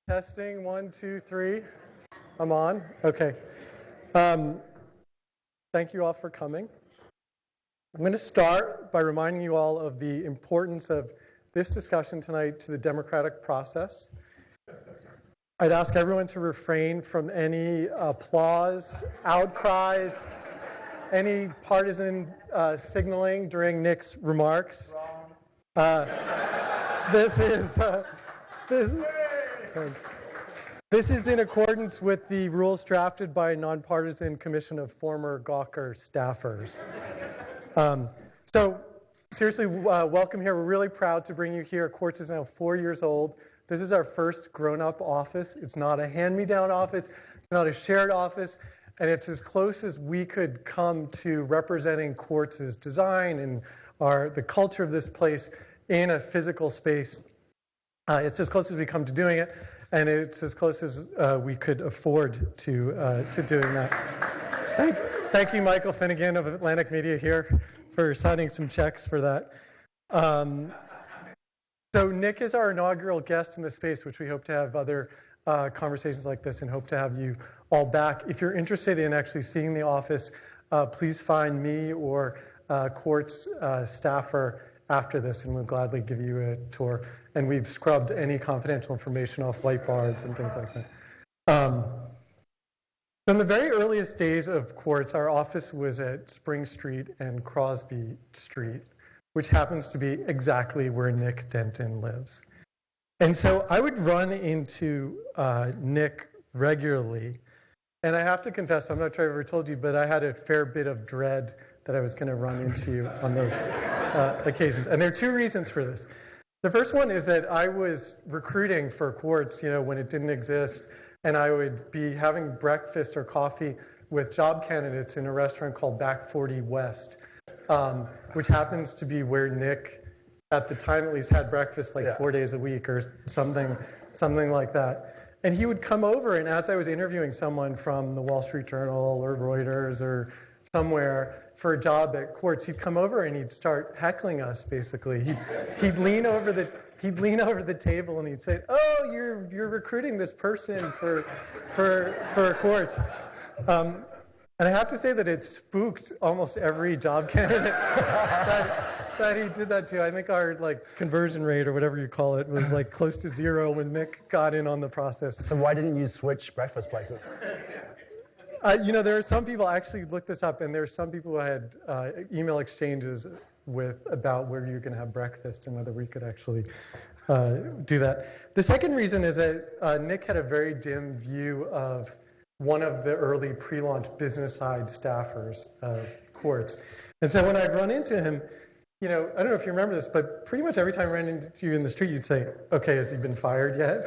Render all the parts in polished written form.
Testing, 1, 2, 3. I'm on. Okay. Thank you all for coming. I'm going to start by reminding you all of the importance of this discussion tonight to the democratic process. I'd ask everyone to refrain from any applause, outcries, any partisan signaling during Nick's remarks. This is in accordance with the rules drafted by a nonpartisan commission of former Gawker staffers. So seriously, welcome here. We're really proud to bring you here. Quartz is now 4 years old. This is our first grown-up office. It's not a hand-me-down office. It's not a shared office. And it's as close as we could come to representing Quartz's design and the culture of this place in a physical space. It's as close as we come to doing it, and it's as close as we could afford to doing that. Thank you, Michael Finnegan of Atlantic Media here for signing some checks for that. So Nick is our inaugural guest in the space, which we hope to have other conversations like this and hope to have you all back. If you're interested in actually seeing the office, please find me or Quartz staffer after this, and we'll gladly give you a tour. And we've scrubbed any confidential information off whiteboards and things like that. In the very earliest days of Quartz, our office was at Spring Street and Crosby Street, which happens to be exactly where Nick Denton lives. And so I would run into Nick regularly. And I have to confess, I'm not sure I've ever told you, but I had a fair bit of dread that I was going to run into you on those occasions. And there are two reasons for this. The first one is that I was recruiting for Quartz, when it didn't exist, and I would be having breakfast or coffee with job candidates in a restaurant called Back 40 West, which happens to be where Nick, at the time at least, had breakfast 4 days a week or something like that. And he would come over, and as I was interviewing someone from the Wall Street Journal or Reuters or somewhere for a job at Quartz, he'd come over and he'd start heckling us. Basically, he'd lean over the table and he'd say, "Oh, you're recruiting this person for Quartz." And I have to say that it spooked almost every job candidate that he did that to. I think our conversion rate or whatever you call it was close to zero when Nick got in on the process. So why didn't you switch breakfast places? There are some people, I actually looked this up, and there are some people who had email exchanges about where you're going to have breakfast and whether we could actually do that. The second reason is that Nick had a very dim view of one of the early pre-launch business side staffers of Quartz. And so when I'd run into him, I don't know if you remember this, but pretty much every time I ran into you in the street, you'd say, "Okay, has he been fired yet?"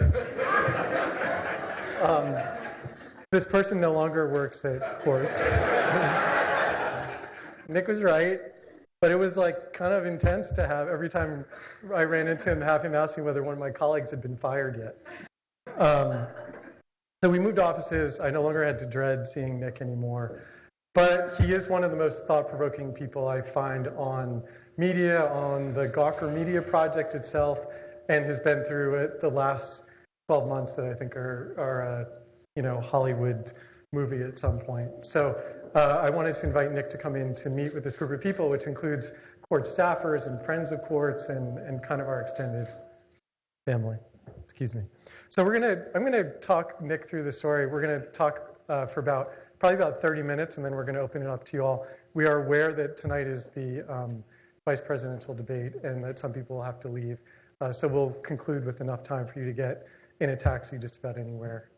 This person no longer works at Quartz. Nick was right, but it was kind of intense to have every time I ran into him, have him ask me whether one of my colleagues had been fired yet. So we moved offices. I no longer had to dread seeing Nick anymore. But he is one of the most thought-provoking people I find on media, on the Gawker Media project itself, and has been through it the last 12 months that I think are Hollywood movie at some point. So I wanted to invite Nick to come in to meet with this group of people, which includes Quartz staffers and friends of Quartz and kind of our extended family. Excuse me. So I'm gonna talk Nick through the story. We're gonna talk for probably about 30 minutes, and then we're gonna open it up to you all. We are aware that tonight is the vice presidential debate and that some people will have to leave. So we'll conclude with enough time for you to get in a taxi just about anywhere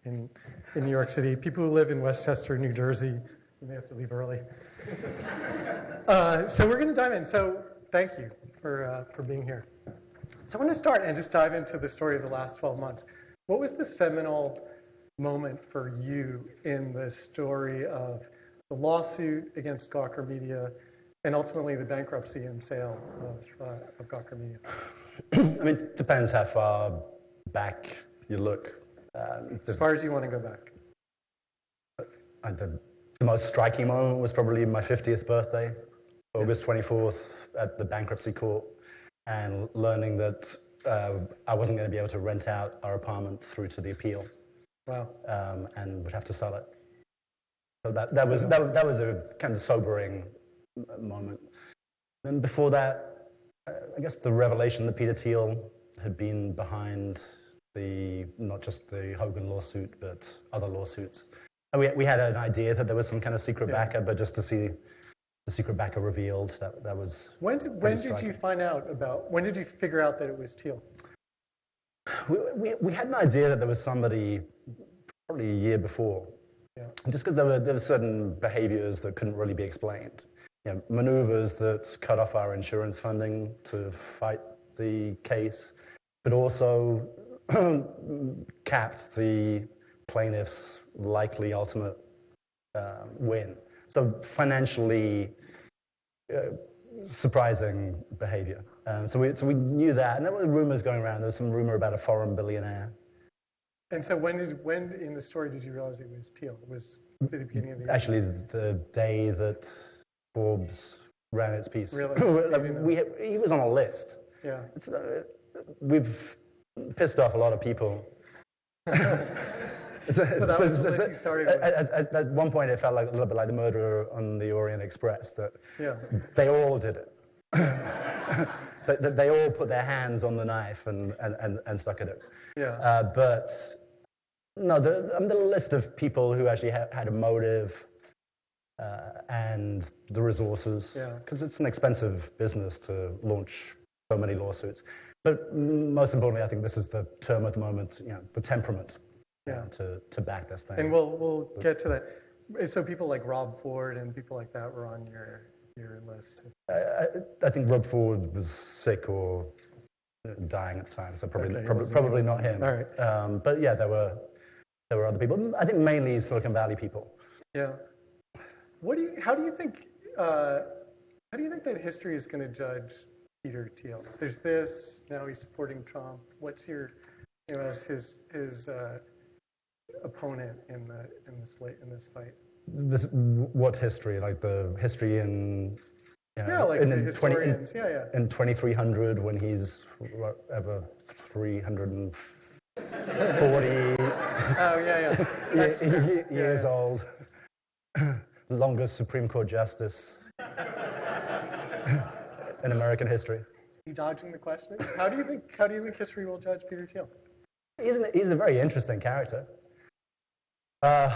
in New York City. People who live in Westchester, New Jersey, you may have to leave early. So we're gonna dive in. So thank you for being here. So I want to start and just dive into the story of the last 12 months. What was the seminal moment for you in the story of the lawsuit against Gawker Media and ultimately the bankruptcy and sale of Gawker Media? I mean, it depends how far back you look. As far as you want to go back. The most striking moment was probably my 50th birthday, August 24th, at the bankruptcy court, and learning that I wasn't going to be able to rent out our apartment through to the appeal. Wow. And would have to sell it. So that was a kind of sobering moment. Then before that, I guess the revelation that Peter Thiel had been behind not just the Hogan lawsuit, but other lawsuits. And we had an idea that there was some kind of secret backer, but just to see the secret backer revealed, that was. When did you find out when did you figure out that it was Thiel? We had an idea that there was somebody probably a year before. Yeah. Just because there were certain behaviors that couldn't really be explained. Maneuvers that cut off our insurance funding to fight the case, but also capped the plaintiff's likely ultimate win. So financially surprising behavior. So we knew that, and there were rumors going around. There was some rumor about a foreign billionaire. And so when in the story did you realize it was Thiel? It was at the beginning of the year? Actually, the day that Forbes ran its piece. Really? He was on a list. Yeah. We've pissed off a lot of people. So that was the list you started with. At one point, it felt like a little bit like the murderer on the Orient Express, that they all did it. They all put their hands on the knife and stuck at it. Yeah. But no, the list of people who actually had a motive and the resources, because it's an expensive business to launch so many lawsuits. But most importantly, I think this is the term at the moment, the temperament to back this thing. And we'll get to that. So people like Rob Ford and people like that were on your list. I think Rob Ford was sick or dying at the time, so probably not him. All right. But yeah, there were other people. I think mainly Silicon Valley people. Yeah. How do you think that history is going to judge Peter Thiel? There's this, now he's supporting Trump. What's your, as his opponent in this fight? What history? Like the history in like the historians. In 2300, when he's whatever 340 years old, longest Supreme Court justice in American history. Are you dodging the question? How do you think history will judge Peter Thiel? He's a very interesting character. I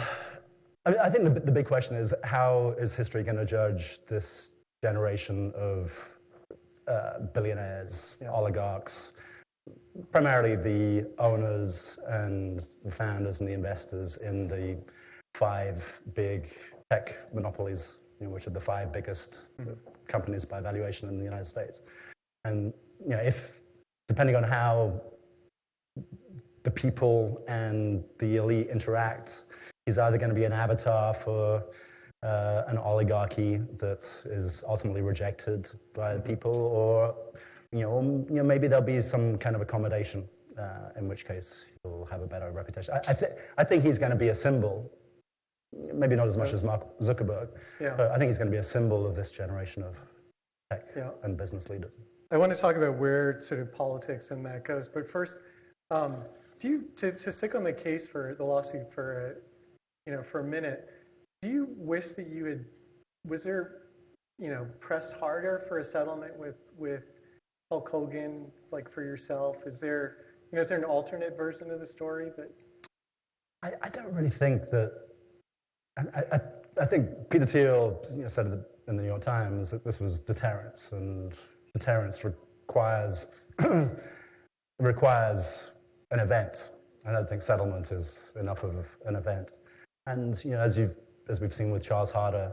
think the big question is, how is history going to judge this generation of billionaires, oligarchs, primarily the owners and the founders and the investors in the 5 big tech monopolies, which are the 5 biggest companies by valuation in the United States. And if, depending on how the people and the elite interact, he's either going to be an avatar for an oligarchy that is ultimately rejected by the people, or maybe there'll be some kind of accommodation, in which case he'll have a better reputation. I think he's going to be a symbol, maybe not as much as Mark Zuckerberg, but I think he's going to be a symbol of this generation of tech and business leaders. I want to talk about where sort of politics and that goes, but first, to stick on the case for the lawsuit for a minute, do you wish that was there pressed harder for a settlement with Hulk Hogan, like for yourself? Is there an alternate version of the story that? I don't really think that. I think Peter Thiel said in the New York Times that this was deterrence, and deterrence requires an event. I don't think settlement is enough of an event. And as we've seen with Charles Harder,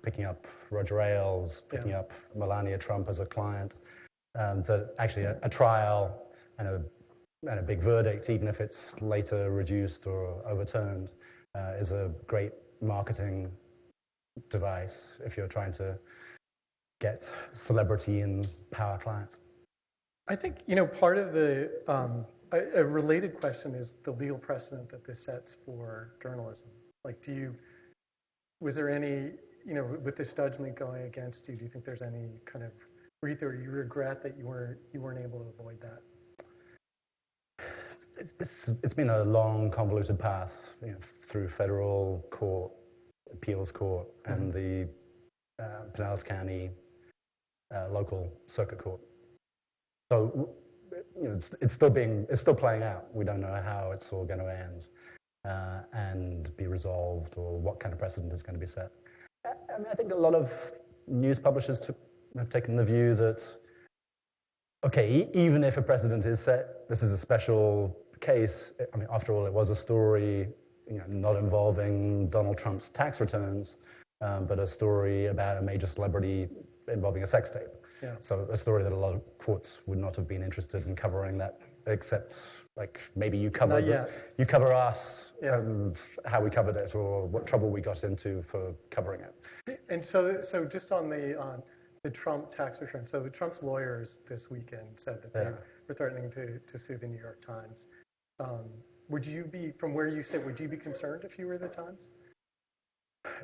picking up Roger Ailes, picking up Melania Trump as a client, that actually a trial and a big verdict, even if it's later reduced or overturned, is a great marketing device if you're trying to get celebrity and power clients. I think part of the a related question is the legal precedent that this sets for journalism. Like, was there any, with this judgment going against you, do you think there's any kind of, or you regret that you weren't able to avoid that? it's been a long, convoluted path, through federal court, appeals court, and the Pinellas County local circuit court. So it's still playing out. We don't know how it's all going to end and be resolved, or what kind of precedent is going to be set. I mean, I think a lot of news publishers have taken the view that, okay, even if a precedent is set, this is a special case. I mean, after all, it was a story, not involving Donald Trump's tax returns, but a story about a major celebrity involving a sex tape. Yeah. So a story that a lot of courts would not have been interested in covering that, except like maybe you cover us and how we covered it, or what trouble we got into for covering it. And so just on the Trump tax return, so the Trump's lawyers this weekend said that they were threatening to sue the New York Times. Would you be, from where you sit, would you be concerned if you were the Times?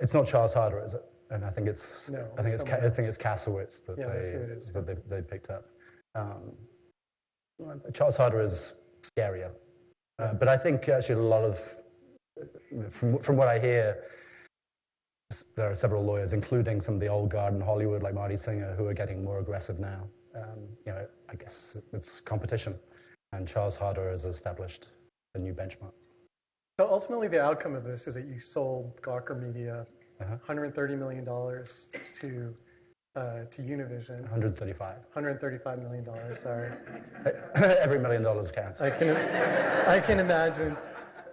It's not Charles Harder, is it? And I think it's Kasowitz that they picked up. Charles Harder is scarier, but I think actually a lot of, from what I hear, there are several lawyers, including some of the old guard in Hollywood, like Marty Singer, who are getting more aggressive now. I guess it's competition, and Charles Harder has established a new benchmark. So ultimately, the outcome of this is that you sold Gawker Media $130 million to Univision. $135 million. Sorry. Every $1 million counts. I can imagine.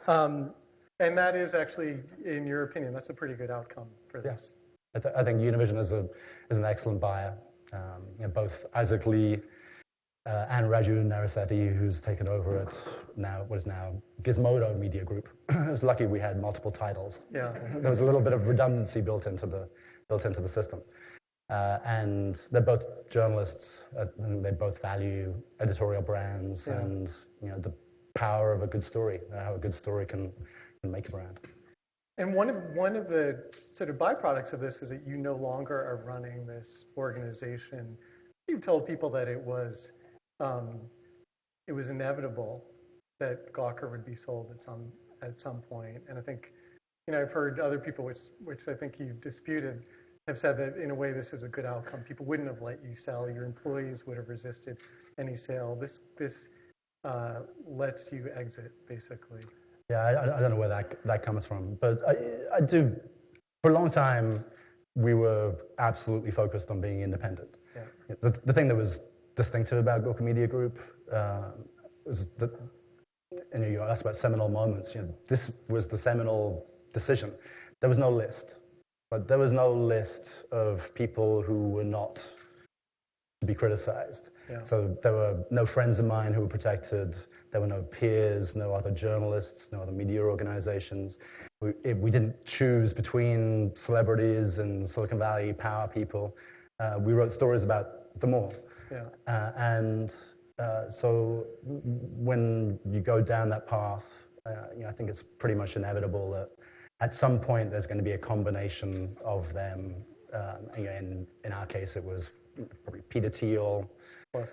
And that is actually, in your opinion, that's a pretty good outcome for this. Yeah. I think Univision is an excellent buyer. Both Isaac Lee and Raju Narasetti, who's taken over at what is now Gizmodo Media Group. I was lucky we had multiple titles. Yeah. There was a little bit of redundancy built into the system. And they're both journalists. And they both value editorial brands and the power of a good story, how a good story can make a brand. And one of the sort of byproducts of this is that you no longer are running this organization. You've told people that it was inevitable that Gawker would be sold at some point. And I think, I've heard other people, which I think you've disputed, have said that in a way this is a good outcome. People wouldn't have let you sell. Your employees would have resisted any sale. This lets you exit, basically. Yeah, I don't know where that comes from, but I do. For a long time, we were absolutely focused on being independent. Yeah. The thing that was distinctive about Gawker Media Group was that, you asked about seminal moments. This was the seminal decision. There was no list, but there was no list of people who were not to be criticized. Yeah. So there were no friends of mine who were protected. There were no peers, no other journalists, no other media organizations. We didn't choose between celebrities and Silicon Valley power people. We wrote stories about them all. Yeah. So when you go down that path, I think it's pretty much inevitable that at some point there's going to be a combination of them. In our case, it was probably Peter Thiel plus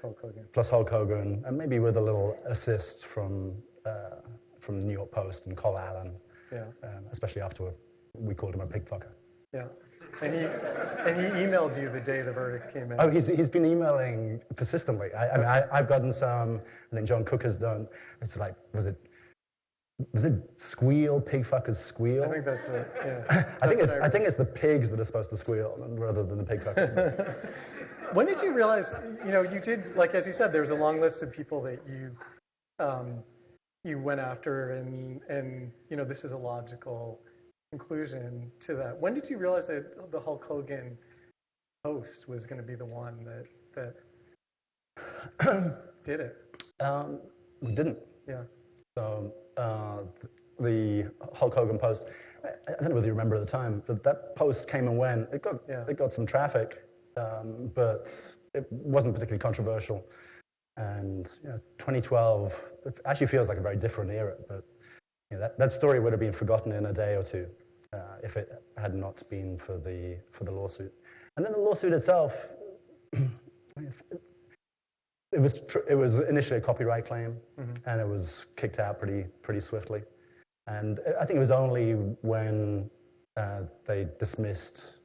Hulk Hogan, and maybe with a little assist from the New York Post and Col Allen. Yeah. Especially after we called him a pig fucker. Yeah. And he emailed you the day the verdict came in. Oh, he's been emailing persistently. I've gotten some. I think John Cook has done. It's like, was it squeal, pig fuckers squeal? I think that's it. Yeah. I think it's the pigs that are supposed to squeal rather than the pig fuckers. When did you realize? You did, like as you said, there's a long list of people that you went after, and this is a logical conclusion to that. When did you realize that the Hulk Hogan post was going to be the one that did it? We didn't. Yeah. So the Hulk Hogan post, I don't know whether you remember at the time, but that post came and went. It got some traffic, but it wasn't particularly controversial. And 2012 it actually feels like a very different era, but that story would have been forgotten in a day or two if it had not been for the lawsuit. And then the lawsuit itself, It was initially a copyright claim, and it was kicked out pretty swiftly. And I think it was only when they dismissed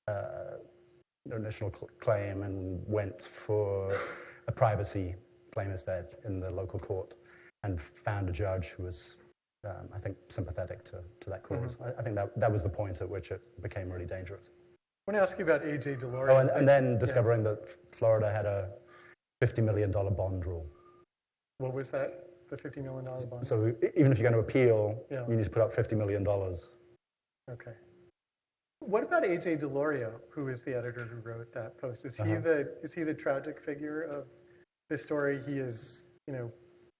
the initial claim and went for a privacy claim instead in the local court, and found a judge who was, I think, sympathetic to that cause. I think that was the point at which it became really dangerous. I want to ask you about A.J. Deloria. Oh, and then discovering that Florida had a $50 million bond rule. What was that, the $50 million bond? So even if you're going to appeal, Yeah. you need to put up $50 million. Okay. What about A.J. Deloria, who is the editor who wrote that post? Is he the tragic figure of this story? He is,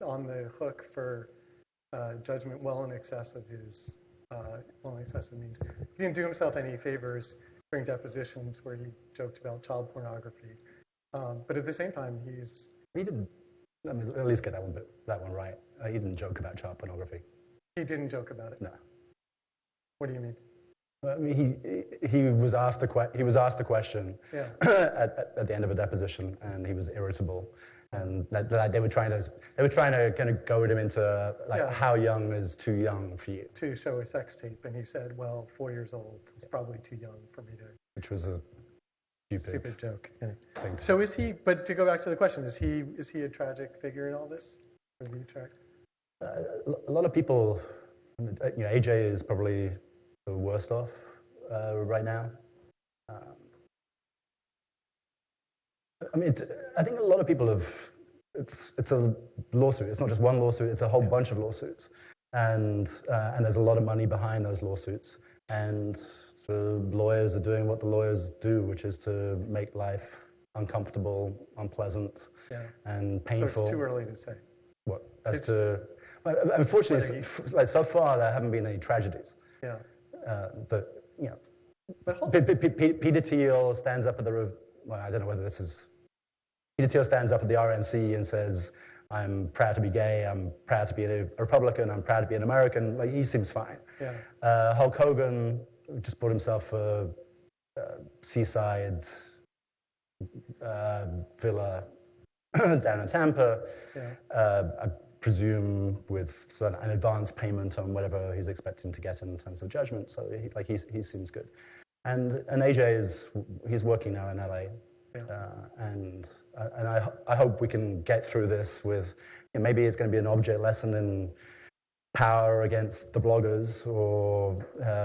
on the hook for judgment well in excess of his means. He didn't do himself any favors during depositions where he joked about child pornography. But at the same time, He didn't. Let me at least get that one right. He didn't joke about child pornography. He didn't joke about it? No. What do you mean? I mean, he was asked a question Yeah. at the end of a deposition, and he was irritable, and they were trying to kind of goad him into how young is too young for you to show a sex tape, and he said, "Well, 4 years old is probably too young for me to." Which was a stupid joke. Yeah. thing. So is he? But to go back to the question, is he a tragic figure in all this? A lot of people, AJ is probably the worst off right now. I think a lot of people have. It's a lawsuit. It's not just one lawsuit. It's a whole bunch of lawsuits, and there's a lot of money behind those lawsuits. And the lawyers are doing what the lawyers do, which is to make life uncomfortable, unpleasant, and painful. So it's too early to say. What? Unfortunately, so far there haven't been any tragedies. Yeah. Peter Thiel stands up at I don't know whether this is. Peter Thiel stands up at the RNC and says, "I'm proud to be gay. I'm proud to be a Republican. I'm proud to be an American." He seems fine. Yeah. Hulk Hogan just bought himself a seaside villa down in Tampa. Yeah. I presume with an advance payment on whatever he's expecting to get in terms of judgment. So he seems good. And AJ he's working now in LA. Yeah. And I hope we can get through this with, maybe it's going to be an object lesson in power against the bloggers, or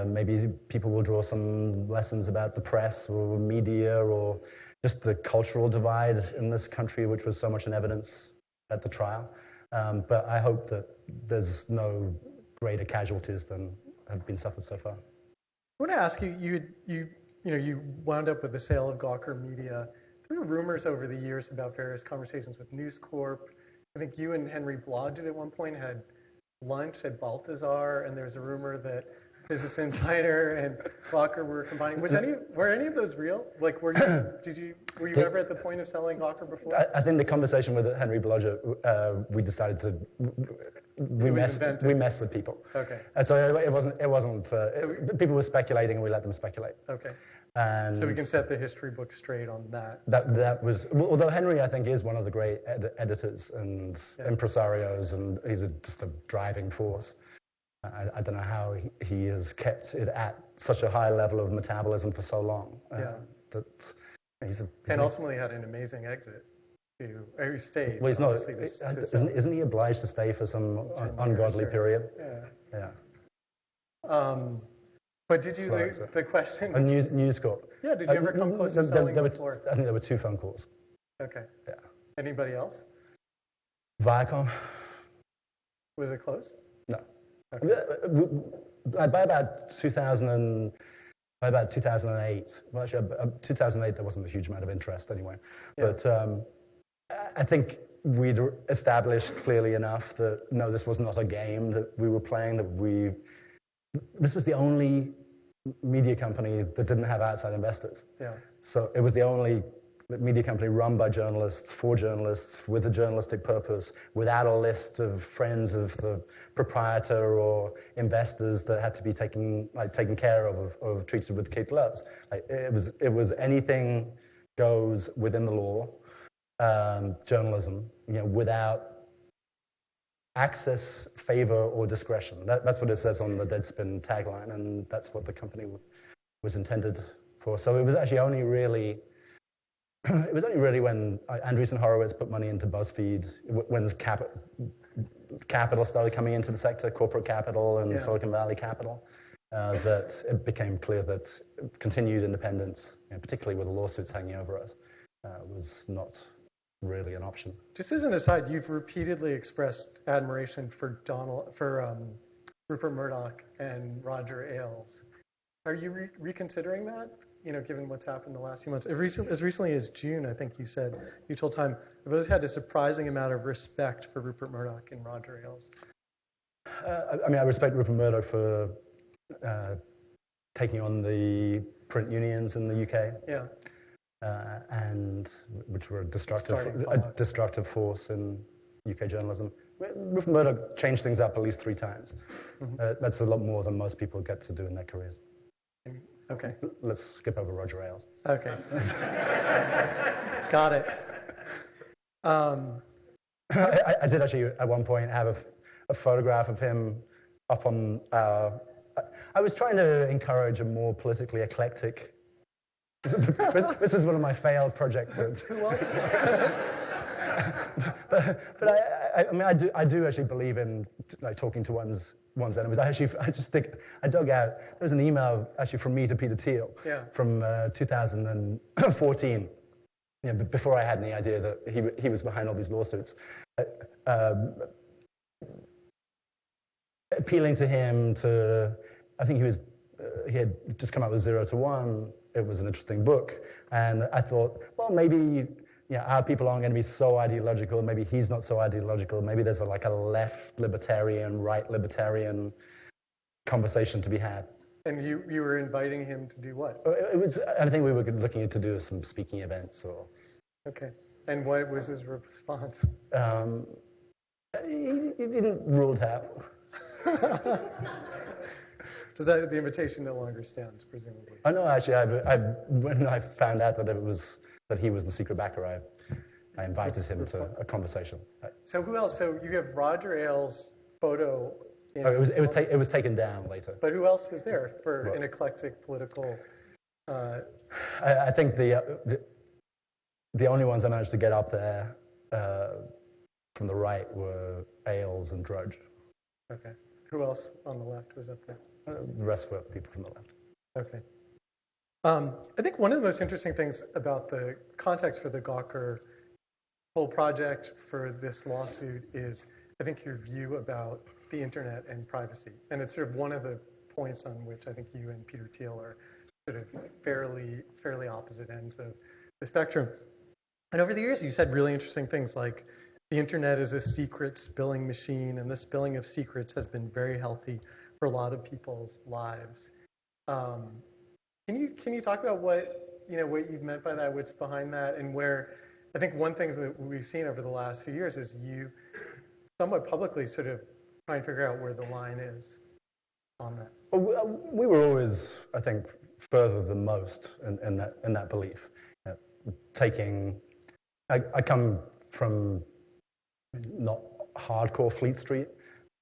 maybe people will draw some lessons about the press or media, or just the cultural divide in this country, which was so much in evidence at the trial. But I hope that there's no greater casualties than have been suffered so far. I want to ask you, you wound up with the sale of Gawker Media. There were rumors over the years about various conversations with News Corp. I think you and Henry Blodgett at one point had lunch at Balthazar, and there's a rumor that Business Insider and Gawker were combining. Were any of those real? Like, were you ever at the point of selling Gawker before? I think the conversation with Henry Blodgett, we decided to we mess with people. Okay. And so it wasn't. People were speculating, and we let them speculate. Okay. And so we can set the history book straight on that. That was, although Henry, I think, is one of the great editors and impresarios, and he's just a driving force. I don't know how he has kept it at such a high level of metabolism for so long. And ultimately had an amazing exit. He stayed. Well, he's not. Isn't he obliged to stay for some ungodly period? Yeah. But did you, the question... News Corp. Yeah, did you ever come close to selling before? I think there were 2 phone calls. Okay. Yeah. Anybody else? Viacom. Was it close? No. Okay. By about 2008, well, actually, 2008, there wasn't a huge amount of interest anyway. Yeah. But I think we'd established clearly enough that, no, this was not a game that we were playing, this was the only media company that didn't have outside investors. Yeah. So it was the only media company run by journalists, for journalists, with a journalistic purpose, without a list of friends of the proprietor or investors that had to be taken care of or treated with kid gloves. It was anything goes within the law. journalism, without access, favor, or discretion. That's what it says on the Deadspin tagline, and that's what the company was intended for. So it was actually only really when Andreessen Horowitz put money into BuzzFeed, when capital started coming into the sector, corporate capital and Silicon Valley capital, that it became clear that continued independence, particularly with the lawsuits hanging over us, was not really an option. Just as an aside, you've repeatedly expressed admiration for Rupert Murdoch and Roger Ailes. Are you reconsidering that? Given what's happened in the last few months, as recently as June, I think you told Time, I've always had a surprising amount of respect for Rupert Murdoch and Roger Ailes. I respect Rupert Murdoch for taking on the print unions in the UK. Yeah. And which were a destructive force in UK journalism. Rupert Murdoch changed things up at least 3 times. Mm-hmm. That's a lot more than most people get to do in their careers. Okay. Let's skip over Roger Ailes. Okay. Got it. I did actually at one point have a photograph of him up on I was trying to encourage a more politically eclectic. This was one of my failed projects. Who else? but I do actually believe in talking to one's enemies. I just think I dug out. There's an email actually from me to Peter Thiel from 2014. Before I had any idea that he was behind all these lawsuits, appealing to him to. I think he had just come out with 0 to 1. It was an interesting book, and I thought, well, maybe our people aren't going to be so ideological. Maybe he's not so ideological. Maybe there's a left libertarian, right libertarian conversation to be had. And you were inviting him to do what? It was. I think we were looking to do some speaking events or. Okay. And what was his response? He didn't rule it out. Does the invitation no longer stands, presumably? Oh no, actually, when I found out that he was the secret backer, I invited him to a conversation. So who else? So you have Roger Ailes' photo. It was taken down later. But who else was there for an eclectic political? I think the only ones I managed to get up there from the right were Ailes and Drudge. Okay. Who else on the left was up there? The rest were people from the left. Okay. I think one of the most interesting things about the context for the Gawker whole project for this lawsuit is, I think, your view about the internet and privacy. And it's sort of one of the points on which I think you and Peter Thiel are sort of fairly opposite ends of the spectrum. And over the years, you said really interesting things like the internet is a secret spilling machine, and the spilling of secrets has been very healthy for a lot of people's lives. Can you talk about what you've meant by that, what's behind that, and where I think one thing that we've seen over the last few years is you somewhat publicly sort of try and figure out where the line is on that. Well, we were always, I think, further than most in that belief. I come from not hardcore Fleet Street,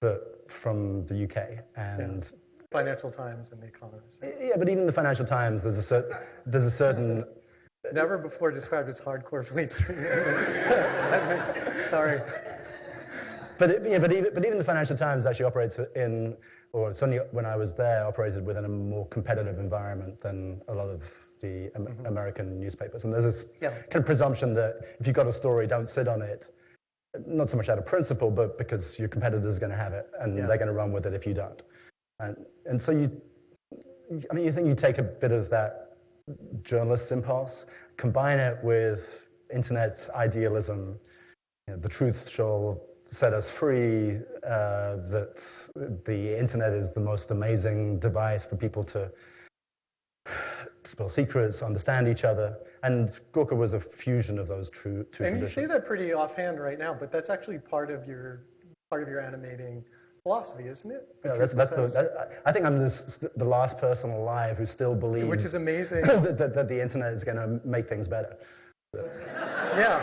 but from the UK and Financial Times and The Economist. Right? Yeah, but even the Financial Times, there's a certain. Never before described as hardcore Fleet Street. Sorry. But even the Financial Times actually operates in, or certainly when I was there, operated within a more competitive environment than a lot of the American newspapers. And there's this kind of presumption that if you've got a story, don't sit on it. Not so much out of principle, but because your competitor's going to have it, and they're going to run with it if you don't. And so you think you take a bit of that journalist's impulse, combine it with internet idealism, the truth shall set us free, that the internet is the most amazing device for people to spill secrets, understand each other. And Gawker was a fusion of those two traditions. And you say that pretty offhand right now, but that's actually part of your animating philosophy, isn't it? I think I'm the last person alive who still believes, which is amazing, that the internet is going to make things better. Yeah.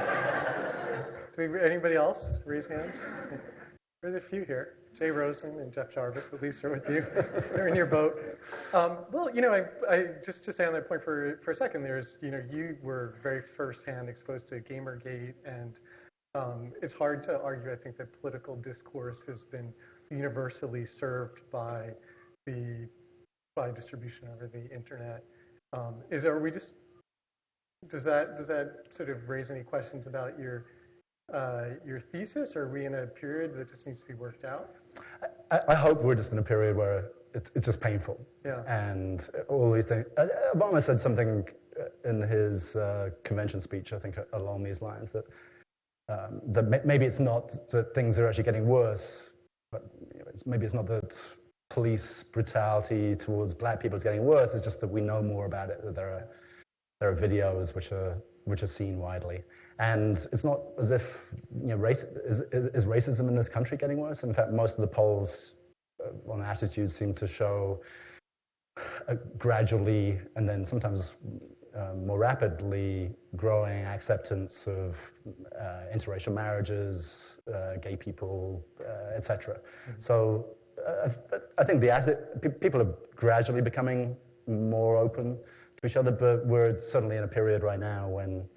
Anybody else raise hands? There's a few here. Jay Rosen and Jeff Jarvis, at least, are with you. They're in your boat. Well, I just to stay on that point for a second, you were very firsthand exposed to Gamergate, and it's hard to argue, I think, that political discourse has been universally served by distribution over the internet. Does that sort of raise any questions about your thesis, or are we in a period that just needs to be worked out? I hope we're just in a period where it's just painful. Yeah. And all these things. Obama said something in his convention speech, I think, along these lines, that maybe it's not that things are actually getting worse, but maybe it's not that police brutality towards black people is getting worse. It's just that we know more about it. That there are videos which are seen widely. And it's not as if is racism in this country getting worse. In fact, most of the polls on attitudes seem to show a gradually and then sometimes more rapidly growing acceptance of interracial marriages, gay people, etc. Mm-hmm. So I think people are gradually becoming more open to each other, but we're certainly in a period right now when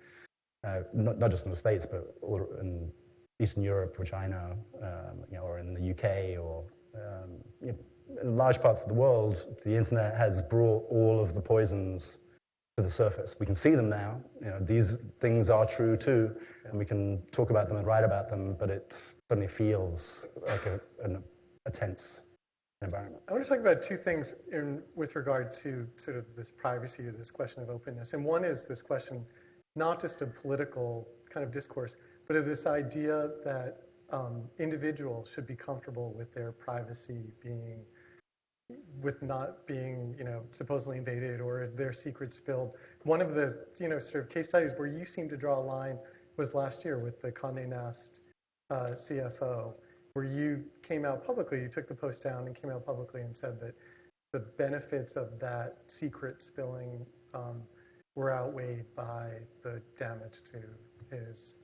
not just in the States, but in Eastern Europe, which I know, or in the UK, or in large parts of the world, the internet has brought all of the poisons to the surface. We can see them now. These things are true too, and we can talk about them and write about them, but it suddenly feels like a tense environment. I want to talk about two things with regard to sort of this privacy or this question of openness. And one is this question not just of political kind of discourse, but of this idea that individuals should be comfortable with their privacy not being, supposedly invaded or their secrets spilled. One of the, sort of case studies where you seem to draw a line was last year with the Condé Nast CFO, where you came out publicly, you took the post down and came out publicly and said that the benefits of that secret spilling were outweighed by the damage to his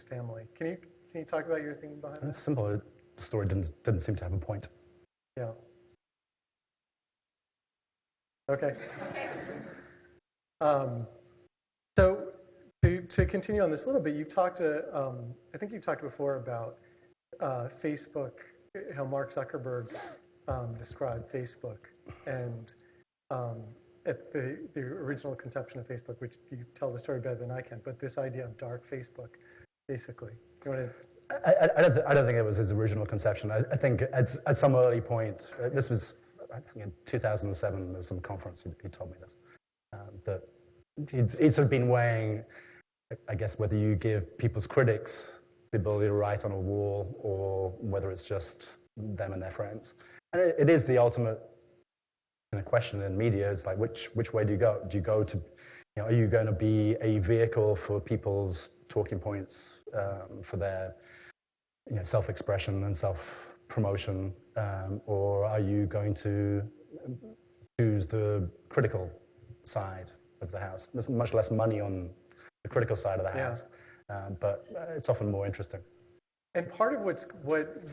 family. Can you talk about your thinking behind that? It's simple. The story didn't seem to have a point. Yeah. Okay. So to continue on this a little bit, I think you've talked before about Facebook, how Mark Zuckerberg described Facebook, and at the original conception of Facebook, which you tell the story better than I can, but this idea of dark Facebook, basically. You want to? I don't think it was his original conception. I think at some early point, this was, I think in 2007, there was some conference, he told me this, that he'd sort of been weighing, I guess, whether you give people's critics the ability to write on a wall or whether it's just them and their friends. And it is the ultimate question in media. It's like, which way do you go? Do you go to, are you going to be a vehicle for people's talking points, for their self-expression and self-promotion, or are you going to choose the critical side of the house? There's much less money on the critical side of the house, but it's often more interesting. And part of what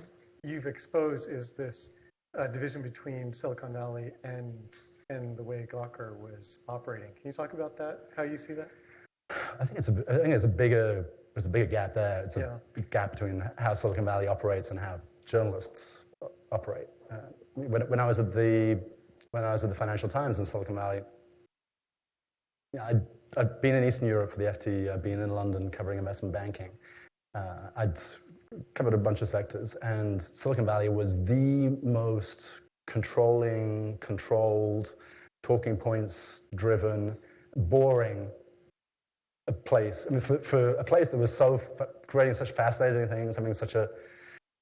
you've exposed is this division between Silicon Valley and the way Gawker was operating. Can you talk about that? How you see that? I think there's a bigger gap there. It's a big gap between how Silicon Valley operates and how journalists operate. When I was at the Financial Times in Silicon Valley, I'd been in Eastern Europe for the FT. I'd been in London covering investment banking. I'd covered a bunch of sectors, and Silicon Valley was the most controlled, talking points driven, boring a place. I mean, for a place that was creating such fascinating things, having such a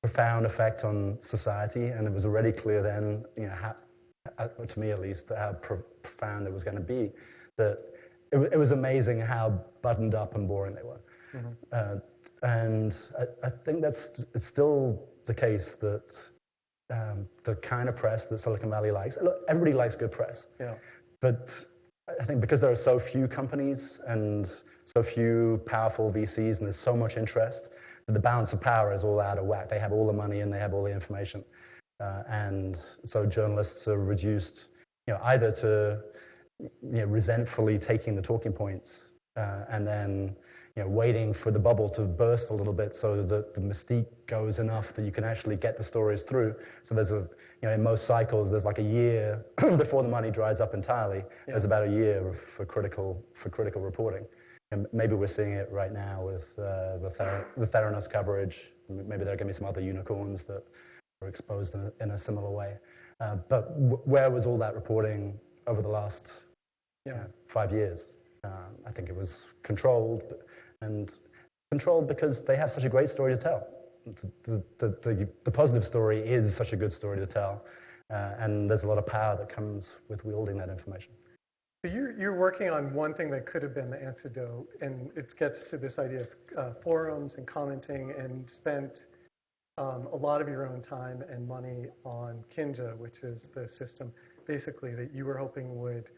profound effect on society, and it was already clear then, how, to me at least, how profound it was going to be. That it was amazing how buttoned up and boring they were. Mm-hmm. And I think it's still the case that the kind of press that Silicon Valley likes. Look, everybody likes good press. Yeah. But I think because there are so few companies and so few powerful VCs and there's so much interest, that the balance of power is all out of whack. They have all the money and they have all the information. And so journalists are reduced, either to resentfully taking the talking points and then waiting for the bubble to burst a little bit so that the mystique goes enough that you can actually get the stories through. So there's in most cycles, there's like a year before the money dries up entirely. Yeah. There's about a year for critical reporting. And maybe we're seeing it right now with the Theranos coverage. Maybe there are going to be some other unicorns that are exposed in a similar way. But where was all that reporting over the last 5 years? I think it was controlled because they have such a great story to tell. The positive story is such a good story to tell, and there's a lot of power that comes with wielding that information. So you're working on one thing that could have been the antidote, and it gets to this idea of forums and commenting, and spent a lot of your own time and money on Kinja, which is the system basically that you were hoping would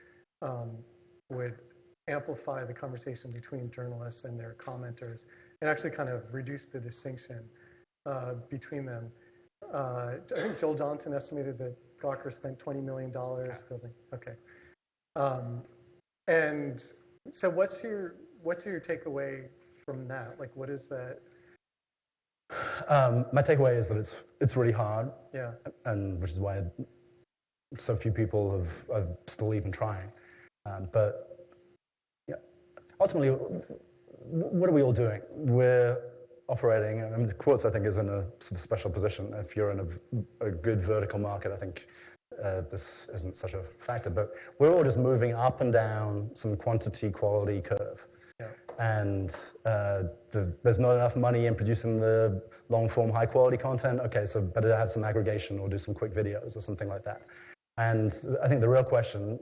amplify the conversation between journalists and their commenters, and actually kind of reduce the distinction between them. I think Joel Johnson estimated that Gawker spent $20 million building. Okay. And so what's your takeaway from that? Like, what is that? My takeaway is that it's really hard. Yeah. And which is why so few people are still even trying. But ultimately, what are we all doing? We're operating, I mean, Quartz, I think, is in a special position. If you're in a good vertical market, I think this isn't such a factor. But we're all just moving up and down some quantity-quality curve. Yeah. And there's not enough money in producing the long-form, high-quality content. Okay, so better to have some aggregation or do some quick videos or something like that. And I think the real question,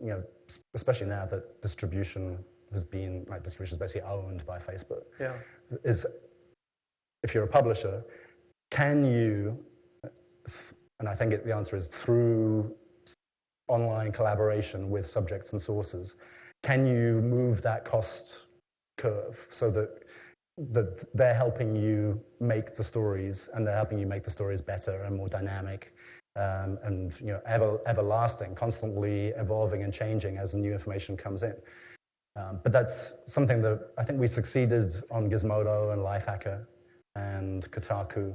especially now that distribution is basically owned by Facebook, is if you're a publisher, can you, and I think the answer is through online collaboration with subjects and sources, can you move that cost curve so that they're helping you make the stories, and they're helping you make the stories better and more dynamic, and everlasting, constantly evolving and changing as new information comes in. But that's something that I think we succeeded on Gizmodo and Lifehacker and Kotaku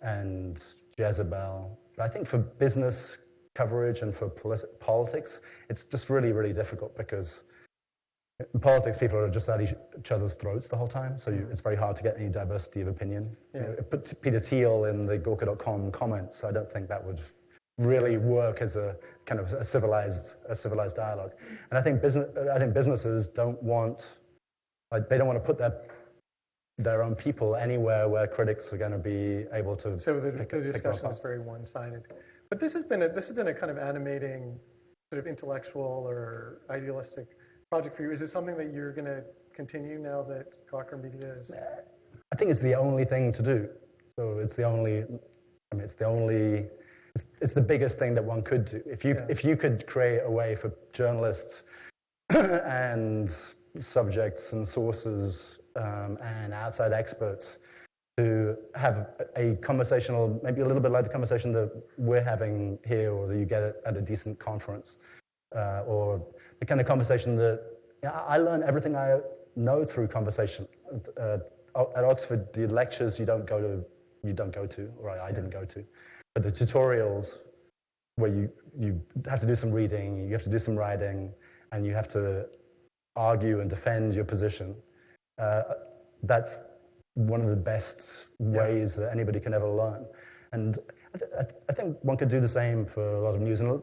and Jezebel. But I think for business coverage and for politics, it's just really, really difficult because in politics, people are just at each other's throats the whole time, so it's very hard to get any diversity of opinion. Yeah. Peter Thiel in the Gawker.com comments, I don't think that would really work as a kind of a civilized dialogue. And I think businesses don't want to put their own people anywhere where critics are going to be able to. So the discussion is very one-sided. But this has been a kind of animating, sort of intellectual or idealistic project for you. Is it something that you're going to continue now that Gawker Media is? I think it's the only thing to do. So it's the biggest thing that one could do. If you could create a way for journalists and subjects and sources and outside experts to have a conversational, maybe a little bit like the conversation that we're having here, or that you get at a decent conference, or the kind of conversation that I learn everything I know through conversation. At Oxford, the lectures you don't go to, or I didn't go to. But the tutorials where you have to do some reading, you have to do some writing, and you have to argue and defend your position, that's one of the best ways that anybody can ever learn. And I think one could do the same for a lot of news, and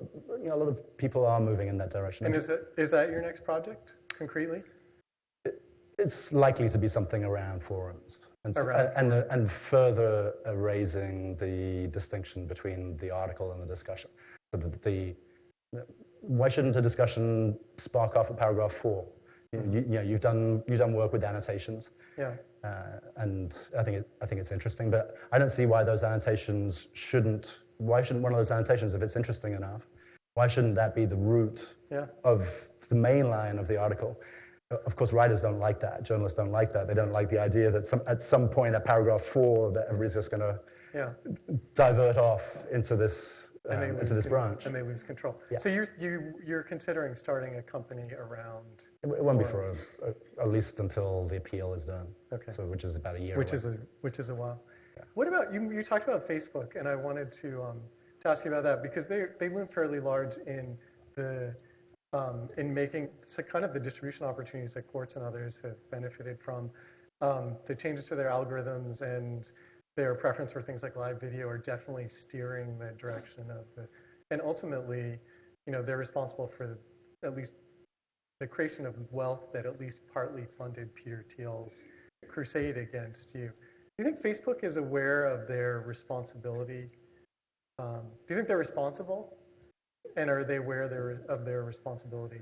a lot of people are moving in that direction. And is that your next project, concretely? It's likely to be something around forums. And further erasing the distinction between the article and the discussion. So that why shouldn't a discussion spark off at paragraph 4? You've done work with annotations. Yeah. And I think it's interesting, but I don't see why those annotations shouldn't. Why shouldn't one of those annotations, if it's interesting enough, Why shouldn't that be the root of the main line of the article? Of course, writers don't like that. Journalists don't like that. They don't like the idea that at some point at paragraph 4 that everybody's just going to divert off into this branch. And they lose control. Yeah. So you're considering starting a company around... It won't be for at least until the appeal is done. Okay. So which is about a year Which away. is a while. Yeah. What about, you talked about Facebook, and I wanted to ask you about that, because they loom fairly large in making kind of the distribution opportunities that Quartz and others have benefited from. The changes to their algorithms and their preference for things like live video are definitely steering the direction of and ultimately, they're responsible for at least the creation of wealth that at least partly funded Peter Thiel's crusade against you. Do you think Facebook is aware of their responsibility? Do you think they're responsible? And are they aware of their responsibility?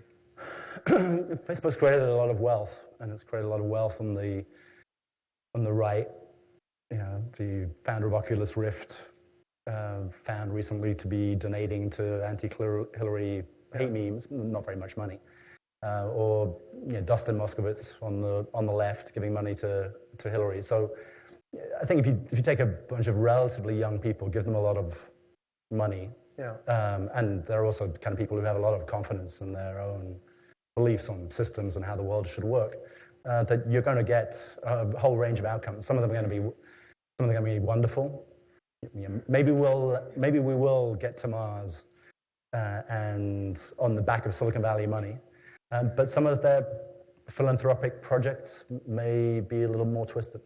Facebook's created a lot of wealth, and it's created a lot of wealth on the right. The founder of Oculus Rift found recently to be donating to anti-Hillary hate memes, not very much money. Or Dustin Moskovitz on the left giving money to Hillary. So I think if you take a bunch of relatively young people, give them a lot of money, and they're also kind of people who have a lot of confidence in their own beliefs on systems and how the world should work, that you're going to get a whole range of outcomes. Some of them are going to be wonderful. Maybe we will get to Mars and on the back of Silicon Valley money. But some of their philanthropic projects may be a little more twisted.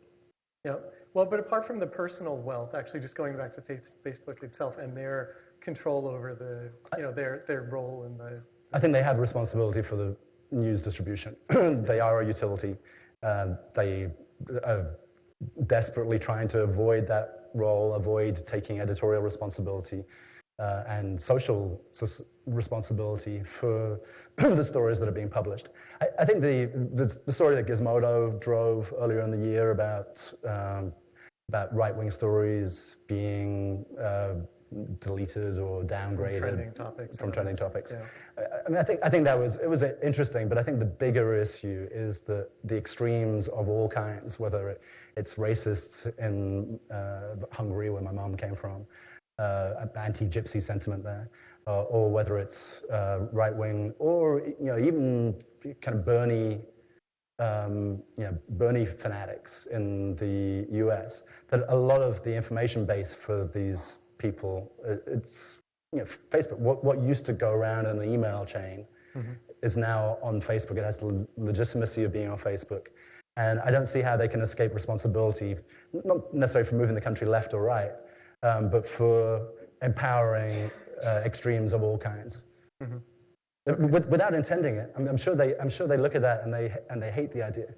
Yeah. Well, but apart from the personal wealth, actually just going back to Facebook itself and their control over their role in the... I think they have responsibility for the news distribution. They are a utility. They are desperately trying to avoid that role, avoid taking editorial responsibility and social responsibility for the stories that are being published. I think the story that Gizmodo drove earlier in the year about right-wing stories being deleted or downgraded from trending topics. Yeah. I mean, I think it was interesting, but I think the bigger issue is the extremes of all kinds, whether it's racists in Hungary, where my mom came from, anti-gypsy sentiment there, or whether it's right-wing, or even kind of Bernie fanatics in the US. That a lot of the information base for these people, it's Facebook. What used to go around in the email chain is now on Facebook. It has the legitimacy of being on Facebook. And I don't see how they can escape responsibility, not necessarily for moving the country left or right, but for empowering extremes of all kinds, without intending it. I'm sure they look at that and they hate the idea,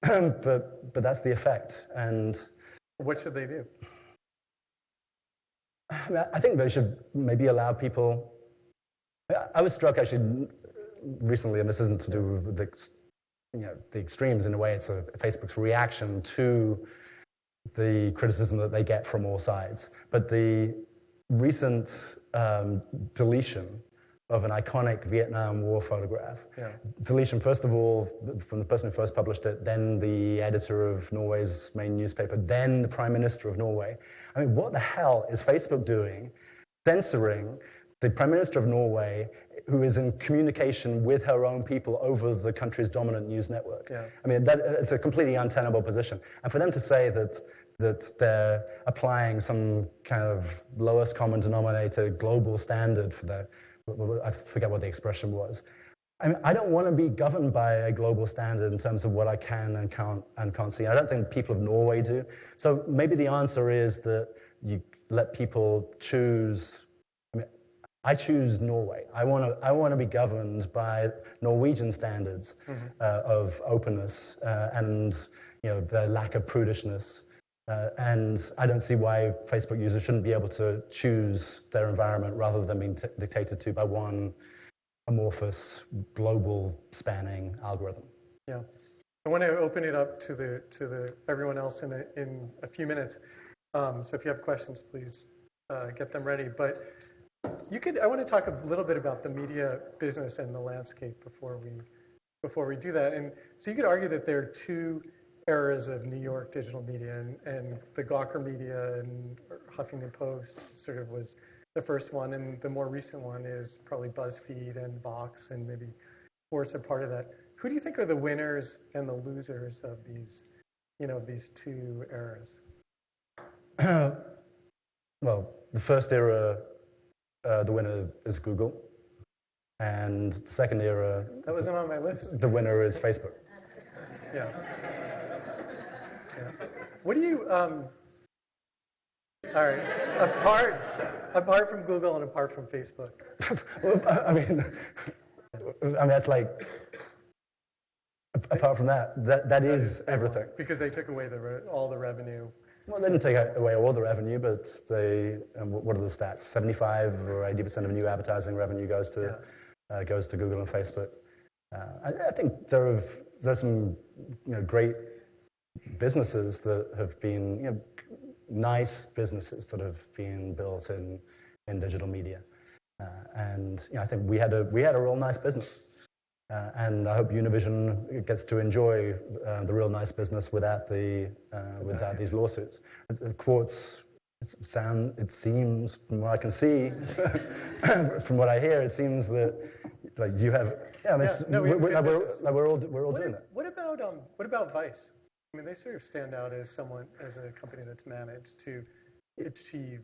but that's the effect. And what should they do? I think they should maybe allow people. I was struck actually recently, and this isn't to do with the extremes in a way. It's Facebook's reaction to the criticism that they get from all sides. But the recent deletion of an iconic Vietnam War photograph. Deletion, first of all, from the person who first published it, then the editor of Norway's main newspaper, then the Prime Minister of Norway. I mean, what the hell is Facebook doing, censoring the Prime Minister of Norway, who is in communication with her own people over the country's dominant news network? I mean, it's a completely untenable position. And for them to say that they're applying some kind of lowest common denominator global standard for their, I forget what the expression was. I mean, I don't want to be governed by a global standard in terms of what I can and can't see. I don't think people of Norway do. So maybe the answer is that you let people choose. I mean, I choose Norway. I want to be governed by Norwegian standards of openness and the lack of prudishness. And I don't see why Facebook users shouldn't be able to choose their environment rather than being dictated to by one amorphous, global spanning algorithm. Yeah, I want to open it up to the everyone else in a few minutes. So if you have questions, please get them ready. But I want to talk a little bit about the media business and the landscape before we do that. And so you could argue that there are two eras of New York digital media, and the Gawker Media and Huffington Post sort of was the first one, and the more recent one is probably BuzzFeed and Vox, and maybe Quartz are part of that. Who do you think are the winners and the losers of these two eras? Well, the first era, the winner is Google, and the second era, that wasn't on my list. The winner is Facebook. Yeah. What do you? All right. Apart from Google and apart from Facebook. Well, I mean, that's like. Apart from that is everything. Because they took away all the revenue. Well, they didn't take away all the revenue, but what are the stats? 75 or 80% of new advertising revenue goes to Google and Facebook. I think there's some great businesses that have been nice businesses that have been built in digital media, and I think we had a real nice business. And I hope Univision gets to enjoy the real nice business without these lawsuits. Quartz, it seems, from what I can see, from what I hear, it seems that like you have. Yeah, we're all doing that. What about Vice? I mean, they sort of stand out as a company that's managed to achieve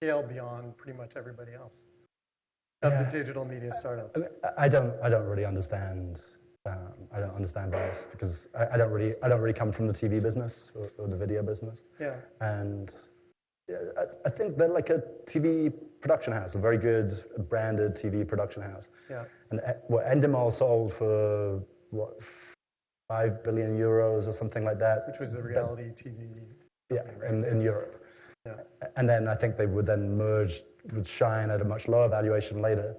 scale beyond pretty much everybody else. Of the digital media startups. I don't really understand. I don't understand Vice because I don't really come from the TV business or the video business. Yeah. And I think they're like a TV production house, a very good branded TV production house. Yeah. And Endemol sold for what, 5 billion euros or something like that. Which was the reality TV. Yeah, in Europe. Yeah. And then I think they would then merge with Shine at a much lower valuation later.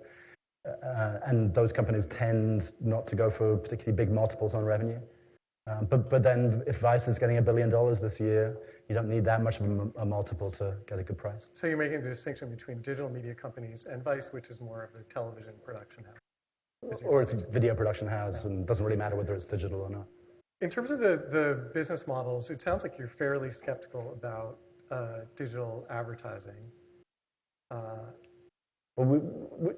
And those companies tend not to go for particularly big multiples on revenue. But then if Vice is getting $1 billion this year, you don't need that much of a multiple to get a good price. So you're making a distinction between digital media companies and Vice, which is more of a television production house. Or it's a video production house, and it doesn't really matter whether it's digital or not. In terms of the business models, it sounds like you're fairly skeptical about digital advertising. Well,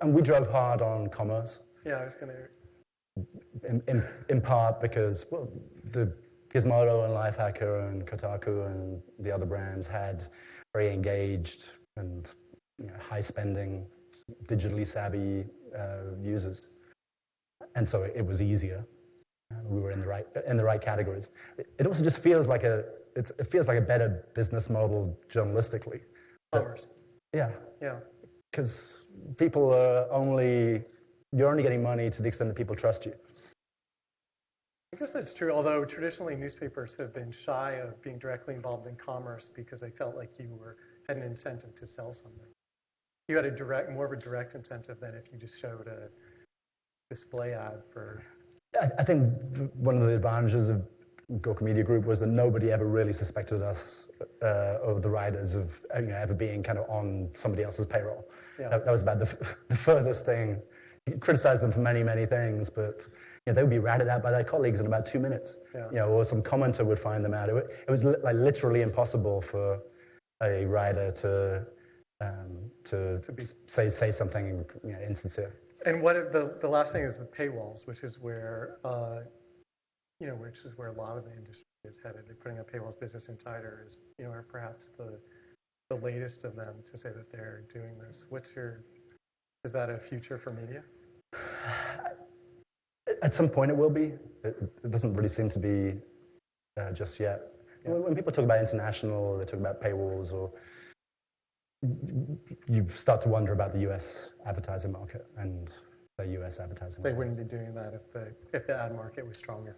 we drove hard on commerce. Yeah, I was going to. In part because the Gizmodo and Lifehacker and Kotaku and the other brands had very engaged and high spending, digitally savvy users, and so it was easier. We were in the right categories. It also just feels like a better business model journalistically. Commerce. Yeah. Yeah. Because you're only getting money to the extent that people trust you. I guess that's true, although traditionally newspapers have been shy of being directly involved in commerce because they felt like you had an incentive to sell something. You had more of a direct incentive than if you just showed a display ad for... I think one of the advantages of Gawker Media Group was that nobody ever really suspected us or the writers of ever being kind of on somebody else's payroll. Yeah. That was about the furthest thing. You could criticize them for many, many things, but they would be ratted out by their colleagues in about 2 minutes. Yeah. Or some commenter would find them out. It was like literally impossible for a writer to say something insincere. And what the last thing is the paywalls, which is where a lot of the industry is headed. They're putting up paywalls. Business Insider is are perhaps the latest of them to say that they're doing this. Is that a future for media? At some point it will be. It doesn't really seem to be just yet. Yeah. When people talk about international, they talk about paywalls, or you start to wonder about the U.S. advertising market and the U.S. advertising market. They wouldn't be doing that if the ad market was stronger.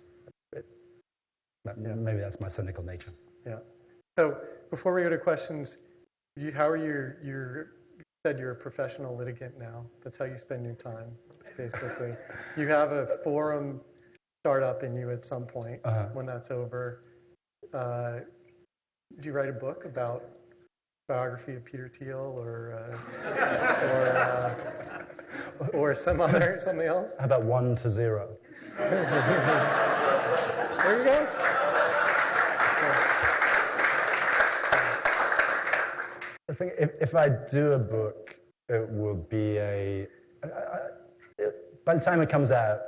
Maybe that's my cynical nature. Yeah. So before we go to questions, you said you're a professional litigant now. That's how you spend your time, basically. You have a forum startup in you at some point when that's over. Do you write a book about biography of Peter Thiel or something else? How about 1 to 0? There you go. I think if I do a book, it will be by the time it comes out,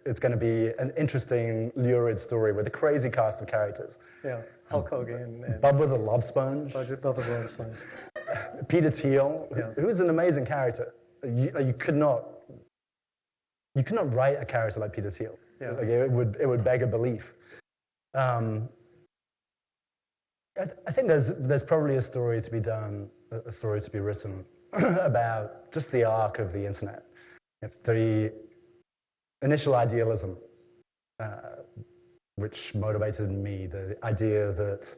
it's going to be an interesting, lurid story with a crazy cast of characters. Yeah, Hulk Hogan. And Bubba the Love Sponge. Bubba the Love Sponge. Peter Thiel, Yeah. who is an amazing character. You could not write a character like Peter Thiel. Yeah. Like it would beg a belief. I think there's probably a story to be done, a story to be written about just the arc of the internet. The initial idealism, which motivated me, the idea that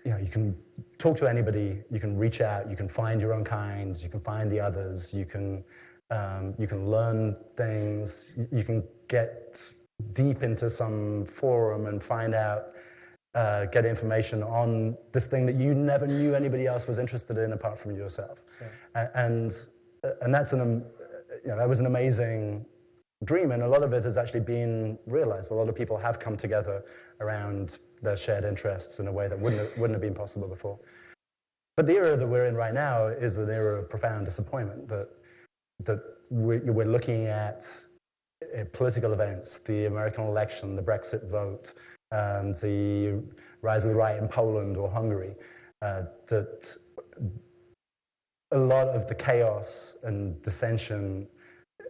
you can talk to anybody, you can reach out, you can find your own kind, you can find the others, you can learn things, you can get deep into some forum and find out, get information on this thing that you never knew anybody else was interested in apart from yourself. Yeah. And that's that was an amazing dream, and a lot of it has actually been realized. A lot of people have come together around their shared interests in a way that wouldn't have been possible before. But the era that we're in right now is an era of profound disappointment, that we're looking at political events, the American election, the Brexit vote, the rise of the right in Poland or Hungary, that a lot of the chaos and dissension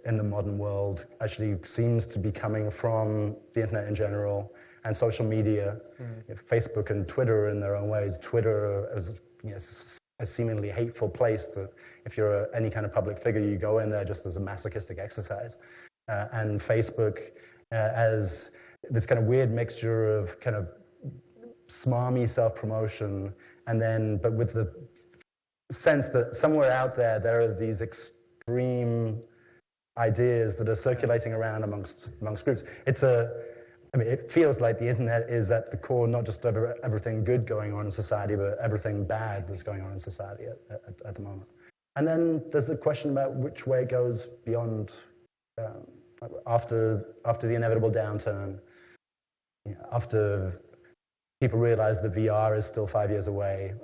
in the modern world actually seems to be coming from the internet in general and social media, Facebook and Twitter in their own ways. Twitter is a seemingly hateful place that if you're any kind of public figure, you go in there just as a masochistic exercise. And Facebook as this kind of weird mixture of kind of smarmy self-promotion but with the sense that somewhere out there are these extreme ideas that are circulating around amongst groups. It feels like the internet is at the core, not just of everything good going on in society, but everything bad that's going on in society at the moment. And then there's the question about which way it goes beyond, after the inevitable downturn, after people realize that VR is still 5 years away,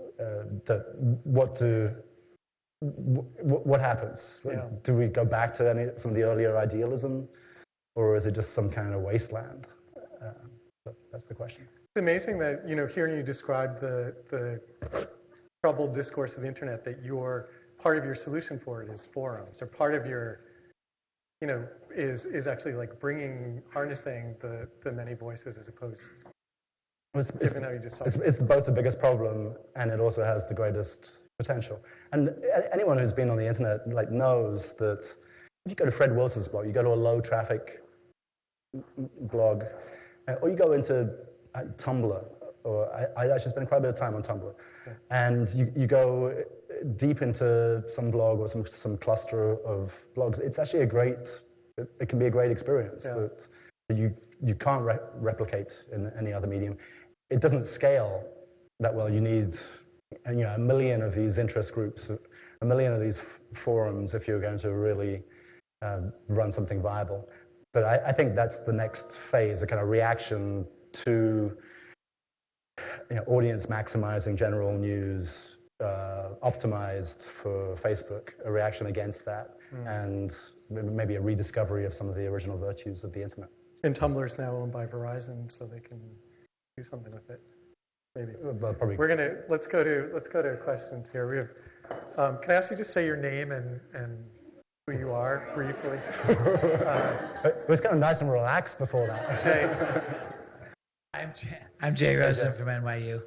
what happens? Yeah. Do we go back to some of the earlier idealism, or is it just some kind of wasteland? That's the question. It's amazing that, hearing you describe the troubled discourse of the internet, that part of your solution for it is forums, or part of your, is actually like harnessing the many voices as opposed. Given how you just talked. It's both the biggest problem, and it also has the greatest potential. And anyone who's been on the internet knows that if you go to Fred Wilson's blog, you go to a low traffic blog, or you go into Tumblr, or I actually spend quite a bit of time on Tumblr, yeah. And you go deep into some blog or some cluster of blogs. It's actually it can be a great experience, yeah. that you can't replicate in any other medium. It doesn't scale that well. You need a million of these interest groups, a million of these forums if you're going to really run something viable. But I think that's the next phase, a kind of reaction to audience maximizing general news, optimized for Facebook, a reaction against that, and maybe a rediscovery of some of the original virtues of the internet. And Tumblr's now owned by Verizon, so they can do something with it. Maybe. Well, probably. Let's go to questions here. We have. Can I ask you to say your name and who you are briefly? It was kind of nice and relaxed before that. Jay. I'm Jay Rosen from NYU.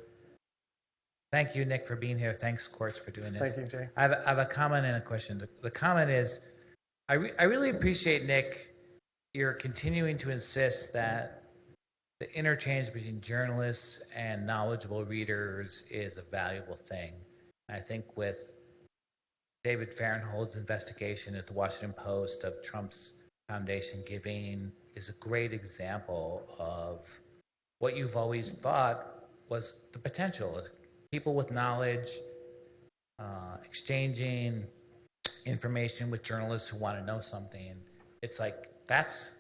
Thank you, Nick, for being here. Thanks, Quartz, for doing this. Thank you, Jay. I have a comment and a question. The comment is, I really appreciate, Nick, you're continuing to insist that the interchange between journalists and knowledgeable readers is a valuable thing. I think with David Fahrenthold's investigation at the Washington Post of Trump's foundation giving is a great example of what you've always thought was the potential. People with knowledge exchanging information with journalists who want to know something. It's like, that's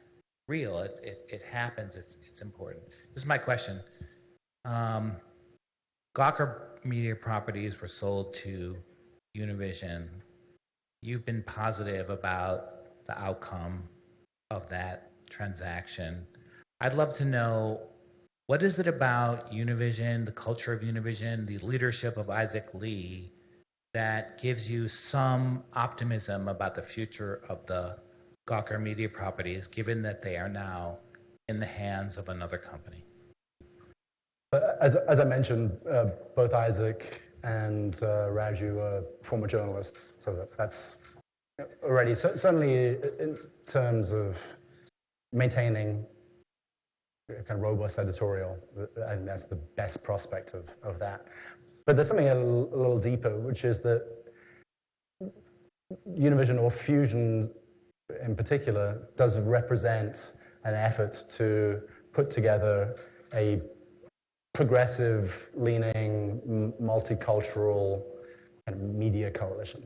real. It happens. It's important. This is my question. Gawker Media properties were sold to Univision. You've been positive about the outcome of that transaction. I'd love to know, what is it about Univision, the culture of Univision, the leadership of Isaac Lee, that gives you some optimism about the future of the Gawker Media properties, given that they are now in the hands of another company? As I mentioned, both Isaac and Raju are former journalists, so that's already, certainly in terms of maintaining kind of robust editorial, I think that's the best prospect of that. But there's something a little deeper, which is that Univision, or Fusion in particular, does represent an effort to put together a progressive-leaning, multicultural kind of media coalition.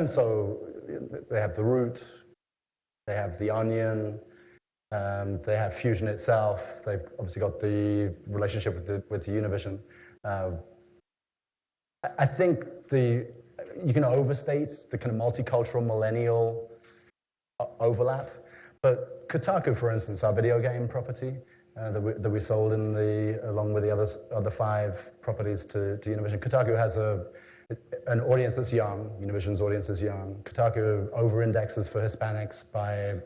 So they have The Root, they have The Onion, they have Fusion itself. They've obviously got the relationship with the Univision. I think you can overstate the kind of multicultural millennial overlap, but Kotaku, for instance, our video game property that we sold along with the other 5 properties to Univision. Kotaku has an audience that's young. Univision's audience is young. Kotaku over-indexes for Hispanics by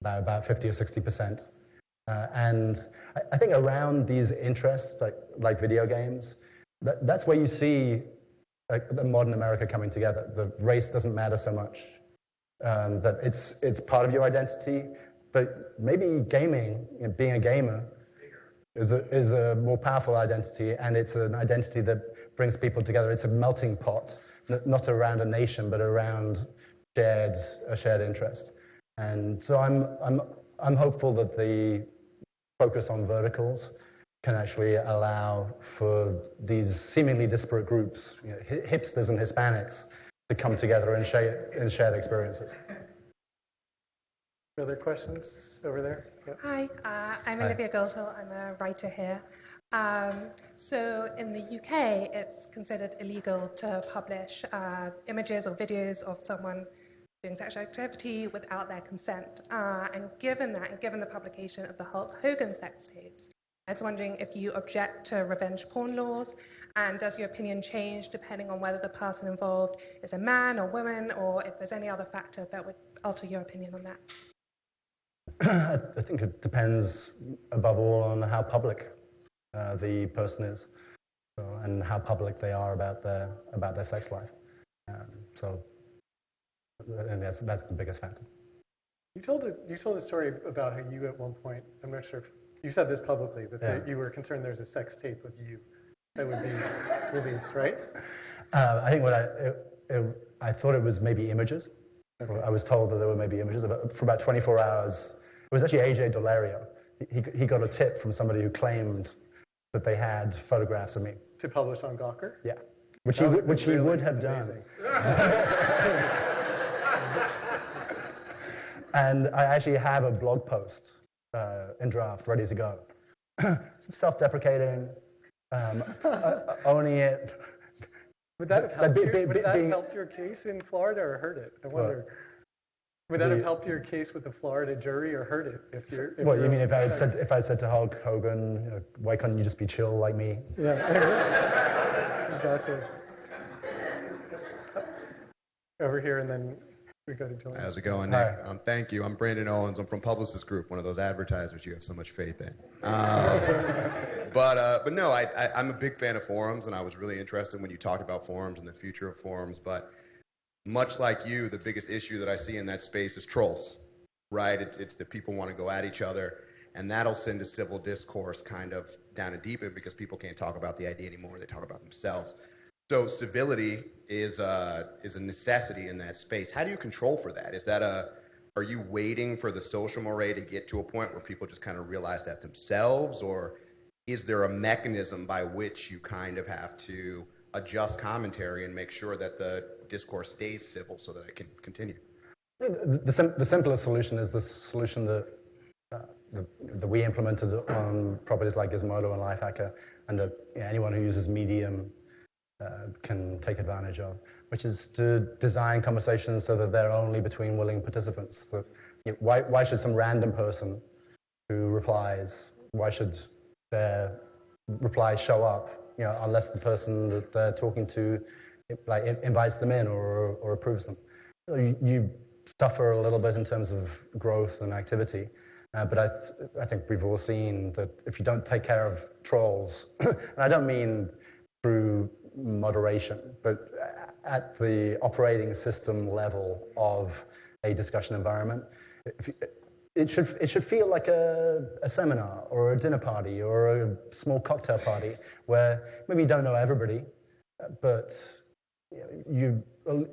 about 50 or 60%. And I think around these interests, like video games, that's where you see the modern America coming together. The race doesn't matter so much. That it's part of your identity, but maybe gaming, being a gamer, is a more powerful identity, and it's an identity that brings people together. It's a melting pot, not around a nation, but around a shared interest. And so I'm hopeful that the focus on verticals can actually allow for these seemingly disparate groups, hipsters and Hispanics, to come together and shared experiences. Other questions over there? Yep. Hi, I'm Olivia Goldhill. I'm a writer here. So in the UK, it's considered illegal to publish images or videos of someone doing sexual activity without their consent. And given that, and given the publication of the Hulk Hogan sex tapes, I was wondering if you object to revenge porn laws, and does your opinion change depending on whether the person involved is a man or woman, or if there's any other factor that would alter your opinion on that? I think it depends above all on how public the person is, and how public they are about their sex life. So and that's the biggest factor. You told a story about how you at one point, I'm not sure if you said this publicly, but you were concerned there's a sex tape of you that would be released, right? I think I thought it was maybe images. Okay. I was told that there were maybe images for about 24 hours. It was actually AJ Dolario. He got a tip from somebody who claimed that they had photographs of me. To publish on Gawker? Yeah. Which he would have done. And I actually have a blog post in draft, ready to go. Self-deprecating, owning it. Would that have helped your case in Florida or hurt it? I wonder. Would that have helped your case with the Florida jury or hurt it? You mean if I had said to Hulk Hogan, why couldn't you just be chill like me? Yeah, exactly. Over here, and then we go to Julian. How's it going, Nick? Thank you. I'm Brandon Owens. I'm from Publicist Group, one of those advertisers you have so much faith in. But no, I'm a big fan of forums, and I was really interested when you talked about forums and the future of forums. But much like you, the biggest issue that I see in that space is trolls, right? It's that people want to go at each other, and that'll send a civil discourse kind of down a deep end because people can't talk about the idea anymore. They talk about themselves. So civility is a necessity in that space. How do you control for that? Are you waiting for the social mores to get to a point where people just kind of realize that themselves, or is there a mechanism by which you kind of have to adjust commentary and make sure that the discourse stays civil so that it can continue. The simplest solution is the solution that we implemented on properties like Gizmodo and Lifehacker, and that anyone who uses Medium can take advantage of, which is to design conversations so that they're only between willing participants. That, why should some random person who replies, why should their replies show up, unless the person that they're talking to invites them in or approves them. So you suffer a little bit in terms of growth and activity. But I think we've all seen that if you don't take care of trolls, and I don't mean through moderation, but at the operating system level of a discussion environment, it should feel like a seminar or a dinner party or a small cocktail party where maybe you don't know everybody, but you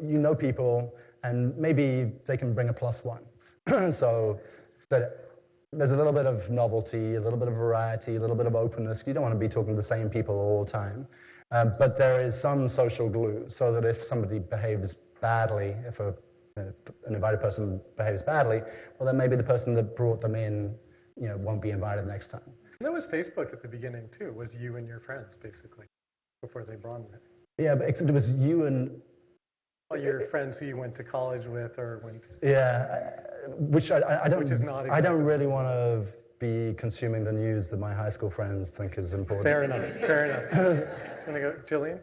know people, and maybe they can bring a +1. So that there's a little bit of novelty, a little bit of variety, a little bit of openness. You don't want to be talking to the same people all the time. But there is some social glue, so that if somebody behaves badly, if an invited person behaves badly, well, then maybe the person that brought them in, won't be invited next time. And that was Facebook at the beginning too. Was you and your friends basically before they broadened it? Yeah, but except it was you and all your friends who you went to college with or went. Yeah, which I don't. Which is not exactly I don't really want to be consuming the news that my high school friends think is important. Fair enough. Fair enough. Do you want to go, Jillian?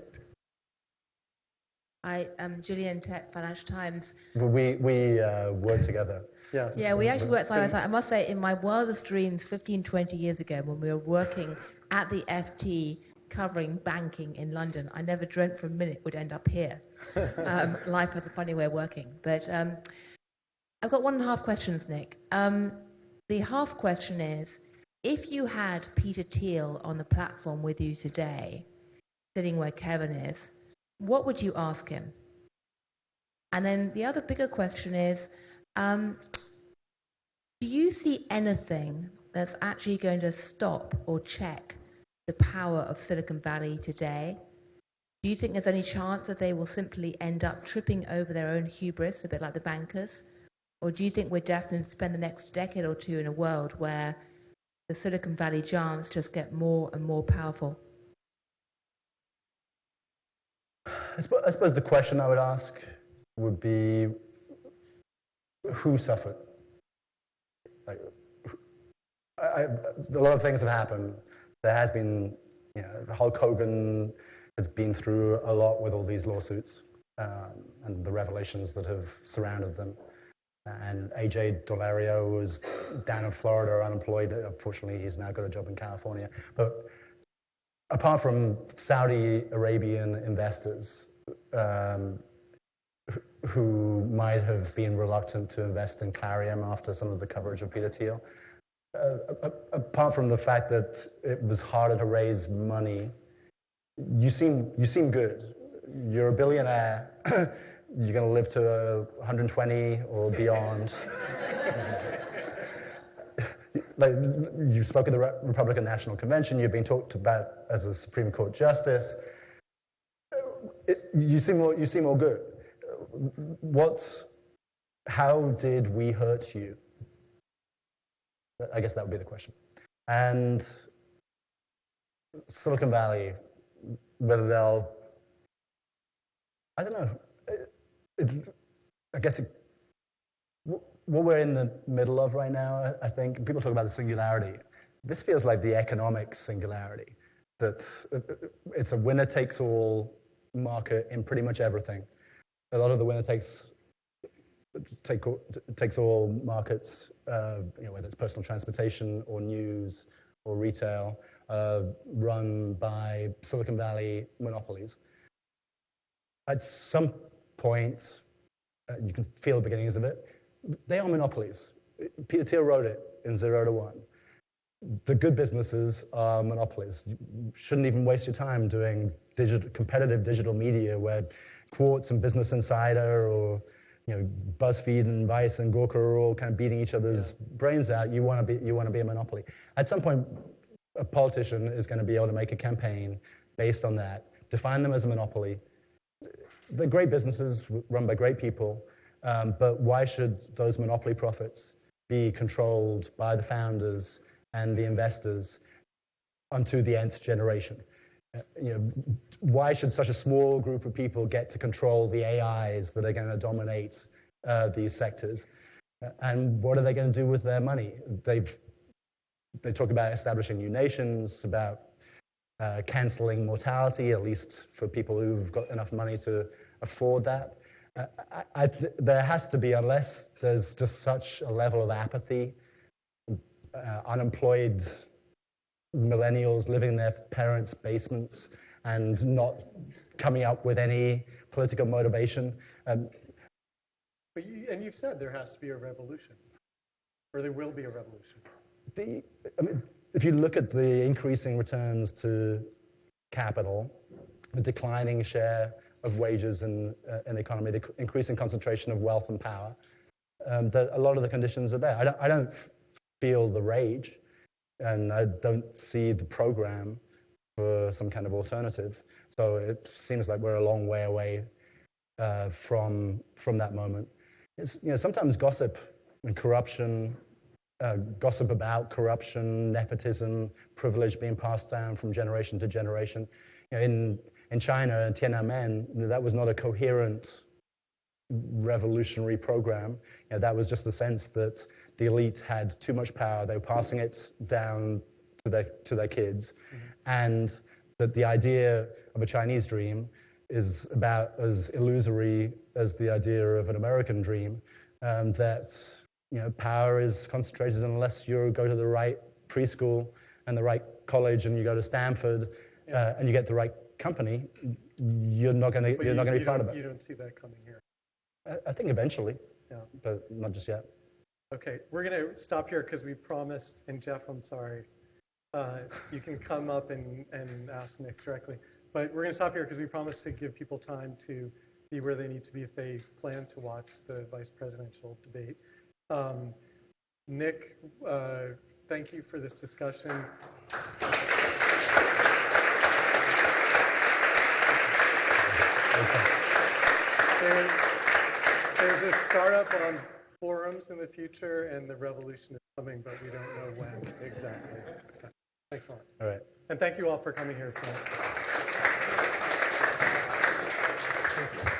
I am Gillian Tech, Financial Times. We work together. Yes. Yeah, we actually worked side by side. I must say, in my wildest dreams 15, 20 years ago, when we were working at the FT covering banking in London, I never dreamt for a minute we'd end up here. Life has a funny way of working. But I've got 1.5 questions, Nick. The half question is, if you had Peter Thiel on the platform with you today, sitting where Kevin is, what would you ask him? And then the other bigger question is, do you see anything that's actually going to stop or check the power of Silicon Valley today? Do you think there's any chance that they will simply end up tripping over their own hubris, a bit like the bankers? Or do you think we're destined to spend the next decade or two in a world where the Silicon Valley giants just get more and more powerful? I suppose the question I would ask would be, who suffered? A lot of things have happened. There has been, Hulk Hogan has been through a lot with all these lawsuits and the revelations that have surrounded them. And AJ Dolario was down in Florida, unemployed. Unfortunately, he's now got a job in California. But apart from Saudi Arabian investors who might have been reluctant to invest in Clarion after some of the coverage of Peter Thiel, apart from the fact that it was harder to raise money, you seem good. You're a billionaire. You're going to live to 120 or beyond. You spoke at the Republican National Convention. You've been talked about as a Supreme Court justice. You seem all good. How did we hurt you? I guess that would be the question. And Silicon Valley, whether they'll, I don't know. What we're in the middle of right now, I think, people talk about the singularity. This feels like the economic singularity, that it's a winner-takes-all market in pretty much everything. A lot of the winner-takes-all markets, whether it's personal transportation or news or retail, run by Silicon Valley monopolies. At some point, you can feel the beginnings of it, they are monopolies. Peter Thiel wrote it in 0 to 1. The good businesses are monopolies. You shouldn't even waste your time doing competitive digital media where Quartz and Business Insider or BuzzFeed and Vice and Gawker are all kind of beating each other's brains out. You want to be a monopoly. At some point, a politician is going to be able to make a campaign based on that, define them as a monopoly. They're great businesses run by great people, but why should those monopoly profits be controlled by the founders and the investors unto the nth generation? Why should such a small group of people get to control the AIs that are going to dominate these sectors? And what are they going to do with their money? They talk about establishing new nations, about canceling mortality, at least for people who've got enough money to afford that. There has to be, unless there's just such a level of apathy, unemployed millennials living in their parents' basements and not coming up with any political motivation. And you've said there has to be a revolution, or there will be a revolution. If you look at the increasing returns to capital, the declining share of wages in the economy, the increasing concentration of wealth and power, a lot of the conditions are there. I don't feel the rage, and I don't see the program for some kind of alternative. So it seems like we're a long way away from that moment. Sometimes gossip and corruption, gossip about corruption, nepotism, privilege being passed down from generation to generation. In China, in Tiananmen, that was not a coherent revolutionary program. That was just the sense that the elite had too much power. They were passing it down to their kids, and that the idea of a Chinese dream is about as illusory as the idea of an American dream. That power is concentrated unless you go to the right preschool and the right college, and you go to Stanford, and you get the right company. You're not going to be part of it. You don't see that coming here. I think eventually, but not just yet. Okay, we're going to stop here because we promised, and Jeff, I'm sorry, you can come up and ask Nick directly, but we're going to stop here because we promised to give people time to be where they need to be if they plan to watch the vice presidential debate. Nick, thank you for this discussion. There's a startup on forums in the future, and the revolution is coming, but we don't know when exactly. So, thanks a lot. All right. And thank you all for coming here tonight. Thanks.